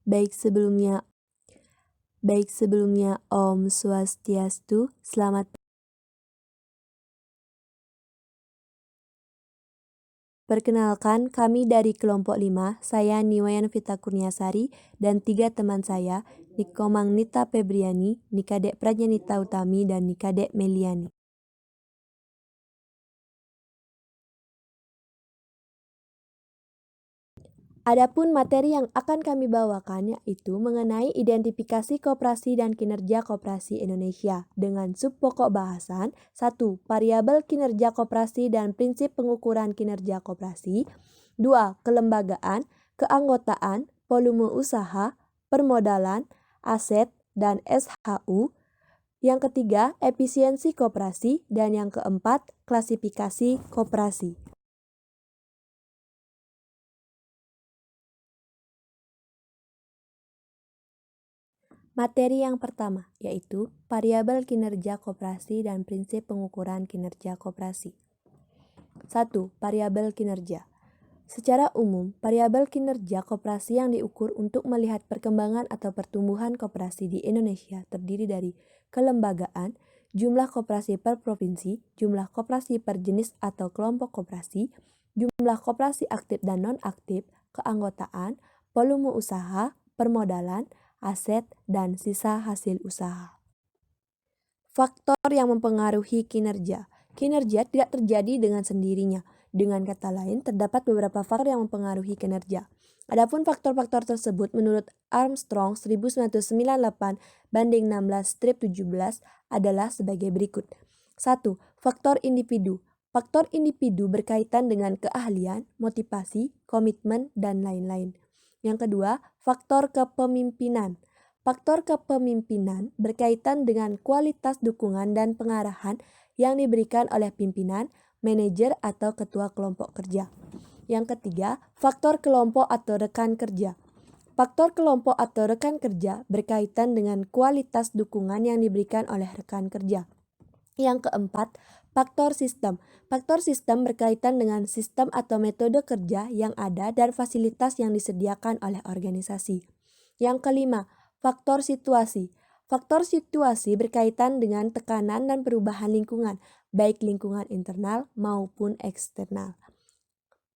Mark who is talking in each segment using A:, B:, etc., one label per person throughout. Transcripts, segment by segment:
A: Baik sebelumnya Om Swastiastu, selamat. Perkenalkan, kami dari kelompok 5, saya Niwayan Vita Kurniasari dan 3 teman saya, Nikomang Nita Febriani, Nikadek Prajnanita Utami, dan Nikadek Meliani. Adapun materi yang akan kami bawakan yaitu mengenai identifikasi koperasi dan kinerja koperasi Indonesia dengan subpokok bahasan 1. Variabel kinerja koperasi dan prinsip pengukuran kinerja koperasi. 2. Kelembagaan, keanggotaan, volume usaha, permodalan, aset, dan SHU. Yang ketiga, efisiensi koperasi, dan yang keempat, klasifikasi koperasi. Materi yang pertama yaitu variabel kinerja koperasi dan prinsip pengukuran kinerja koperasi. 1. Variabel kinerja. Secara umum, variabel kinerja koperasi yang diukur untuk melihat perkembangan atau pertumbuhan koperasi di Indonesia terdiri dari kelembagaan, jumlah koperasi per provinsi, jumlah koperasi per jenis atau kelompok koperasi, jumlah koperasi aktif dan non-aktif, keanggotaan, volume usaha, permodalan, aset, dan sisa hasil usaha. Faktor yang mempengaruhi kinerja. Kinerja tidak terjadi dengan sendirinya. Dengan kata lain, terdapat beberapa faktor yang mempengaruhi kinerja. Adapun faktor-faktor tersebut menurut Armstrong 1998/16-17 adalah sebagai berikut. 1. Faktor individu. Faktor individu berkaitan dengan keahlian, motivasi, komitmen, dan lain-lain. Yang kedua, faktor kepemimpinan. Faktor kepemimpinan berkaitan dengan kualitas dukungan dan pengarahan yang diberikan oleh pimpinan, manajer, atau ketua kelompok kerja. Yang ketiga, faktor kelompok atau rekan kerja. Faktor kelompok atau rekan kerja berkaitan dengan kualitas dukungan yang diberikan oleh rekan kerja. Yang keempat, faktor sistem. Faktor sistem berkaitan dengan sistem atau metode kerja yang ada dan fasilitas yang disediakan oleh organisasi. Yang kelima, faktor situasi. Faktor situasi berkaitan dengan tekanan dan perubahan lingkungan, baik lingkungan internal maupun eksternal.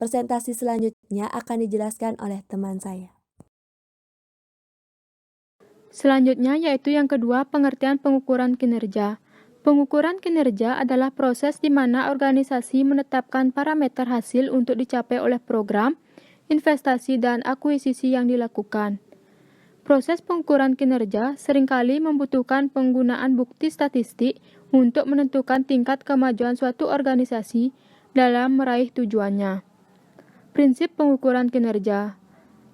A: Presentasi selanjutnya akan dijelaskan oleh teman saya.
B: Selanjutnya yaitu yang kedua, pengertian pengukuran kinerja. Pengukuran kinerja adalah proses di mana organisasi menetapkan parameter hasil untuk dicapai oleh program, investasi, dan akuisisi yang dilakukan. Proses pengukuran kinerja seringkali membutuhkan penggunaan bukti statistik untuk menentukan tingkat kemajuan suatu organisasi dalam meraih tujuannya. Prinsip pengukuran kinerja.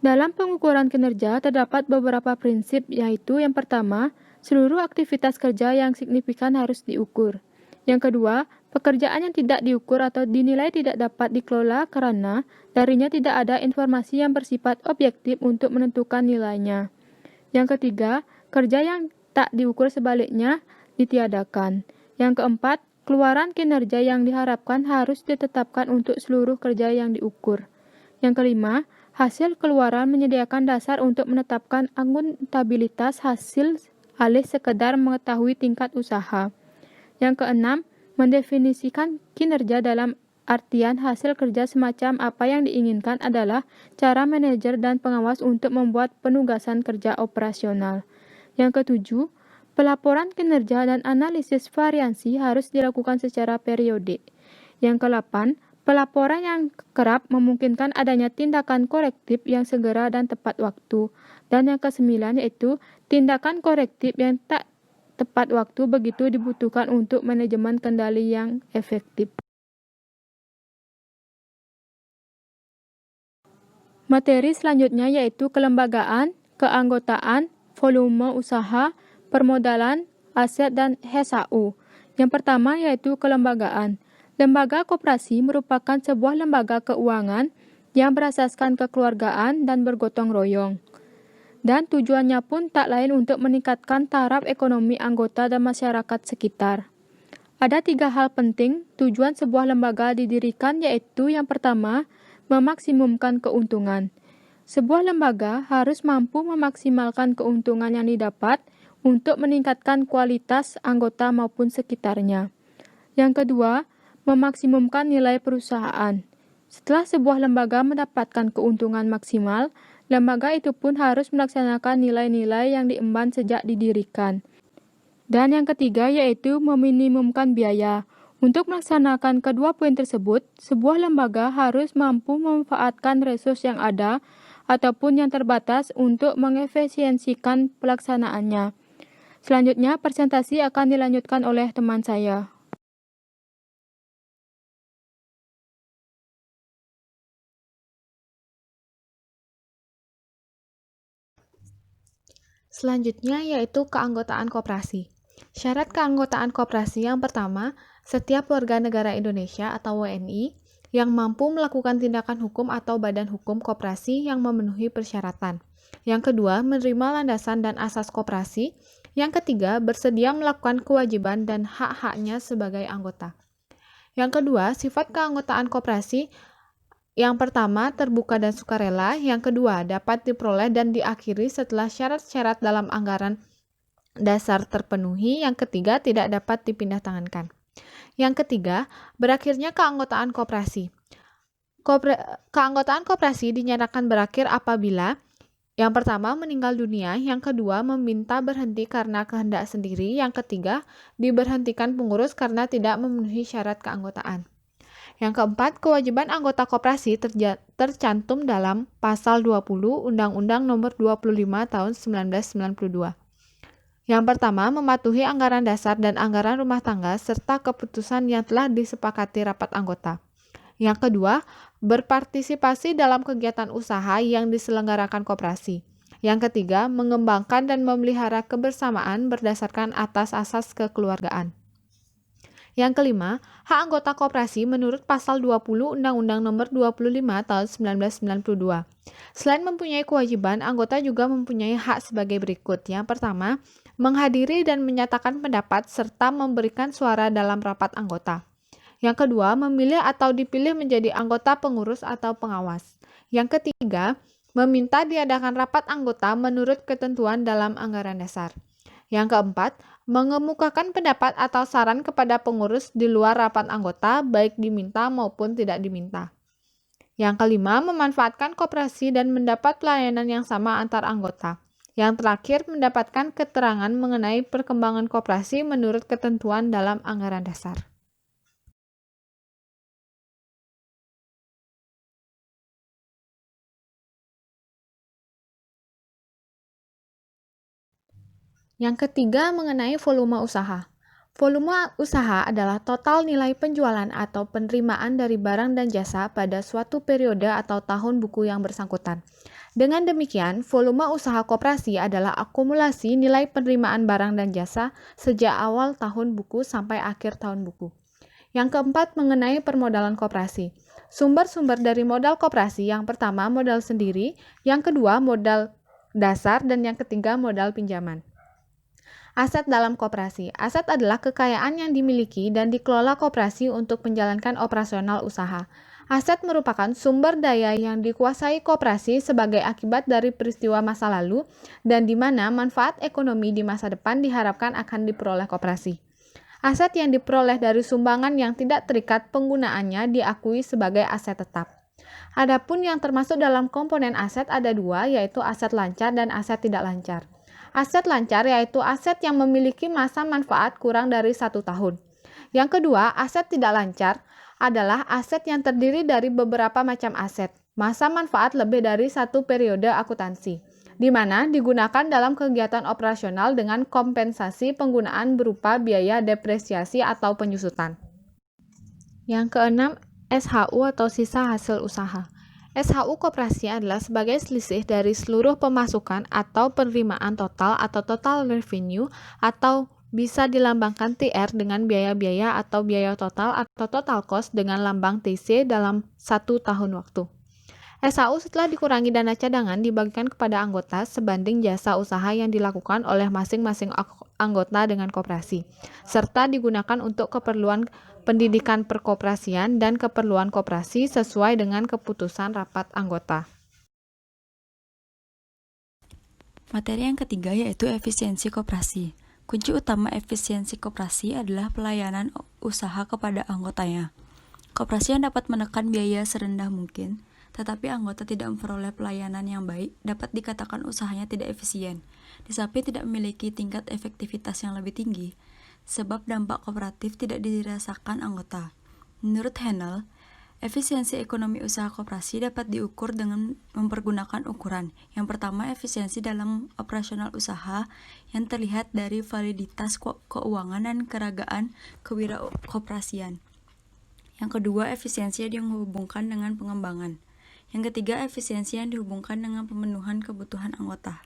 B: Dalam pengukuran kinerja terdapat beberapa prinsip, yaitu yang pertama, seluruh aktivitas kerja yang signifikan harus diukur. Yang kedua, pekerjaan yang tidak diukur atau dinilai tidak dapat dikelola karena darinya tidak ada informasi yang bersifat objektif untuk menentukan nilainya. Yang ketiga, kerja yang tak diukur sebaliknya ditiadakan. Yang keempat, keluaran kinerja yang diharapkan harus ditetapkan untuk seluruh kerja yang diukur. Yang kelima, hasil keluaran menyediakan dasar untuk menetapkan akuntabilitas hasil alih sekedar mengetahui tingkat usaha. Yang keenam, mendefinisikan kinerja dalam artian hasil kerja semacam apa yang diinginkan adalah cara manajer dan pengawas untuk membuat penugasan kerja operasional. Yang ketujuh, pelaporan kinerja dan analisis variansi harus dilakukan secara periodik. Yang kedelapan, pelaporan yang kerap memungkinkan adanya tindakan korektif yang segera dan tepat waktu. Dan yang kesembilan yaitu tindakan korektif yang tak tepat waktu begitu dibutuhkan untuk manajemen kendali yang efektif. Materi selanjutnya yaitu kelembagaan, keanggotaan, volume usaha, permodalan, aset, dan SHU. Yang pertama yaitu kelembagaan. Lembaga koperasi merupakan sebuah lembaga keuangan yang berasaskan kekeluargaan dan bergotong royong. Dan tujuannya pun tak lain untuk meningkatkan taraf ekonomi anggota dan masyarakat sekitar. Ada 3 hal penting tujuan sebuah lembaga didirikan, yaitu yang pertama, memaksimumkan keuntungan. Sebuah lembaga harus mampu memaksimalkan keuntungan yang didapat untuk meningkatkan kualitas anggota maupun sekitarnya. Yang kedua, memaksimumkan nilai perusahaan. Setelah sebuah lembaga mendapatkan keuntungan maksimal, lembaga itu pun harus melaksanakan nilai-nilai yang diemban sejak didirikan. Dan yang ketiga yaitu meminimumkan biaya. Untuk melaksanakan kedua poin tersebut, sebuah lembaga harus mampu memanfaatkan resource yang ada ataupun yang terbatas untuk mengefisiensikan pelaksanaannya. Selanjutnya, presentasi akan dilanjutkan oleh teman saya.
C: Selanjutnya yaitu keanggotaan koperasi. Syarat keanggotaan koperasi yang pertama, setiap warga negara Indonesia atau WNI yang mampu melakukan tindakan hukum atau badan hukum koperasi yang memenuhi persyaratan. Yang kedua, menerima landasan dan asas koperasi. Yang ketiga, bersedia melakukan kewajiban dan hak-haknya sebagai anggota. Yang kedua, sifat keanggotaan koperasi. Yang pertama, terbuka dan sukarela. Yang kedua, dapat diperoleh dan diakhiri setelah syarat-syarat dalam anggaran dasar terpenuhi. Yang ketiga, tidak dapat dipindahtangankan. Yang ketiga, berakhirnya keanggotaan koperasi. Keanggotaan koperasi dinyatakan berakhir apabila yang pertama, meninggal dunia. Yang kedua, meminta berhenti karena kehendak sendiri. Yang ketiga, diberhentikan pengurus karena tidak memenuhi syarat keanggotaan. Yang keempat, kewajiban anggota koperasi tercantum dalam Pasal 20 Undang-Undang Nomor 25 Tahun 1992. Yang pertama, mematuhi anggaran dasar dan anggaran rumah tangga serta keputusan yang telah disepakati rapat anggota. Yang kedua, berpartisipasi dalam kegiatan usaha yang diselenggarakan koperasi. Yang ketiga, mengembangkan dan memelihara kebersamaan berdasarkan atas asas kekeluargaan. Yang kelima, hak anggota koperasi menurut Pasal 20 Undang-Undang Nomor 25 Tahun 1992. Selain mempunyai kewajiban, anggota juga mempunyai hak sebagai berikut. Yang pertama, menghadiri dan menyatakan pendapat serta memberikan suara dalam rapat anggota. Yang kedua, memilih atau dipilih menjadi anggota pengurus atau pengawas. Yang ketiga, meminta diadakan rapat anggota menurut ketentuan dalam anggaran dasar. Yang keempat, mengemukakan pendapat atau saran kepada pengurus di luar rapat anggota, baik diminta maupun tidak diminta. Yang kelima, memanfaatkan koperasi dan mendapat pelayanan yang sama antar anggota. Yang terakhir, mendapatkan keterangan mengenai perkembangan koperasi menurut ketentuan dalam anggaran dasar. Yang ketiga, mengenai volume usaha. Volume usaha adalah total nilai penjualan atau penerimaan dari barang dan jasa pada suatu periode atau tahun buku yang bersangkutan. Dengan demikian, volume usaha koperasi adalah akumulasi nilai penerimaan barang dan jasa sejak awal tahun buku sampai akhir tahun buku. Yang keempat, mengenai permodalan koperasi. Sumber-sumber dari modal koperasi, yang pertama modal sendiri, yang kedua modal dasar, dan yang ketiga modal pinjaman. Aset dalam koperasi. Aset adalah kekayaan yang dimiliki dan dikelola koperasi untuk menjalankan operasional usaha. Aset merupakan sumber daya yang dikuasai koperasi sebagai akibat dari peristiwa masa lalu dan di mana manfaat ekonomi di masa depan diharapkan akan diperoleh koperasi. Aset yang diperoleh dari sumbangan yang tidak terikat penggunaannya diakui sebagai aset tetap. Adapun yang termasuk dalam komponen aset ada dua, yaitu aset lancar dan aset tidak lancar. Aset lancar yaitu aset yang memiliki masa manfaat kurang dari 1 tahun. Yang kedua, aset tidak lancar adalah aset yang terdiri dari beberapa macam aset. Masa manfaat lebih dari 1 periode akuntansi, di mana digunakan dalam kegiatan operasional dengan kompensasi penggunaan berupa biaya depresiasi atau penyusutan. Yang keenam, SHU atau sisa hasil usaha. SHU koperasi adalah sebagai selisih dari seluruh pemasukan atau penerimaan total atau total revenue atau bisa dilambangkan TR dengan biaya-biaya atau biaya total atau total cost dengan lambang TC dalam 1 tahun waktu. SHU setelah dikurangi dana cadangan dibagikan kepada anggota sebanding jasa usaha yang dilakukan oleh masing-masing anggota dengan koperasi, serta digunakan untuk keperluan pendidikan perkoperasian dan keperluan koperasi sesuai dengan keputusan rapat anggota.
D: Materi yang ketiga yaitu efisiensi koperasi. Kunci utama efisiensi koperasi adalah pelayanan usaha kepada anggotanya. Koperasi yang dapat menekan biaya serendah mungkin, tetapi anggota tidak memperoleh pelayanan yang baik, dapat dikatakan usahanya tidak efisien. Di samping tidak memiliki tingkat efektivitas yang lebih tinggi, sebab dampak kooperatif tidak dirasakan anggota. Menurut Haenel, efisiensi ekonomi usaha koperasi dapat diukur dengan mempergunakan ukuran. Yang pertama, efisiensi dalam operasional usaha yang terlihat dari validitas keuangan dan keragaan kewirausahaan. Yang kedua, efisiensi yang dihubungkan dengan pengembangan. Yang ketiga, efisiensi yang dihubungkan dengan pemenuhan kebutuhan anggota.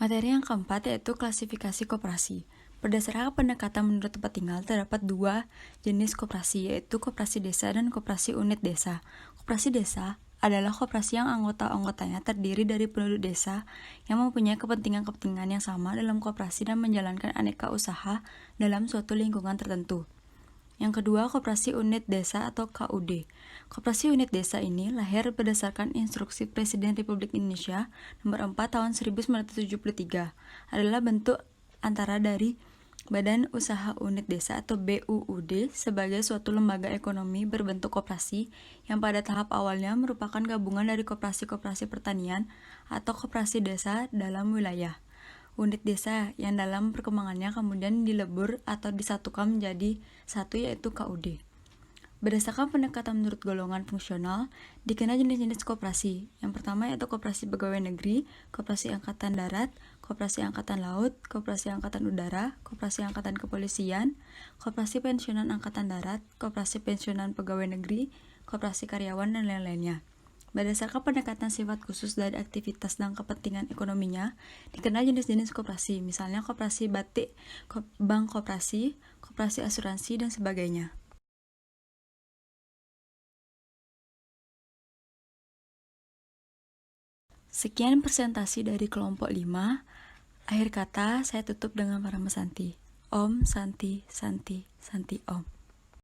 D: Materi yang keempat yaitu klasifikasi koperasi. Berdasarkan pendekatan menurut tempat tinggal, terdapat dua jenis koperasi, yaitu koperasi desa dan koperasi unit desa. Koperasi desa adalah koperasi yang anggota-anggotanya terdiri dari penduduk desa yang mempunyai kepentingan-kepentingan yang sama dalam koperasi dan menjalankan aneka usaha dalam suatu lingkungan tertentu. Yang kedua, koperasi unit desa atau KUD. Koperasi unit desa ini lahir berdasarkan Instruksi Presiden Republik Indonesia Nomor 4 Tahun 1973. Adalah bentuk antara dari Badan Usaha Unit Desa atau BUUD sebagai suatu lembaga ekonomi berbentuk koperasi yang pada tahap awalnya merupakan gabungan dari koperasi-koperasi pertanian atau koperasi desa dalam wilayah. Unit desa yang dalam perkembangannya kemudian dilebur atau disatukan menjadi satu yaitu KUD. Berdasarkan pendekatan menurut golongan fungsional, dikenal jenis-jenis koperasi. Yang pertama yaitu koperasi pegawai negeri, koperasi angkatan darat, koperasi angkatan laut, koperasi angkatan udara, koperasi angkatan kepolisian, koperasi pensiunan angkatan darat, koperasi pensiunan pegawai negeri, koperasi karyawan, dan lain-lainnya. Berdasarkan pendekatan sifat khusus dari aktivitas dan kepentingan ekonominya, dikenal jenis-jenis koperasi, misalnya koperasi batik, bank koperasi, koperasi asuransi, dan sebagainya. Sekian presentasi dari kelompok 5. Akhir kata, saya tutup dengan para mesanti. Om Santi Santi Santi Om.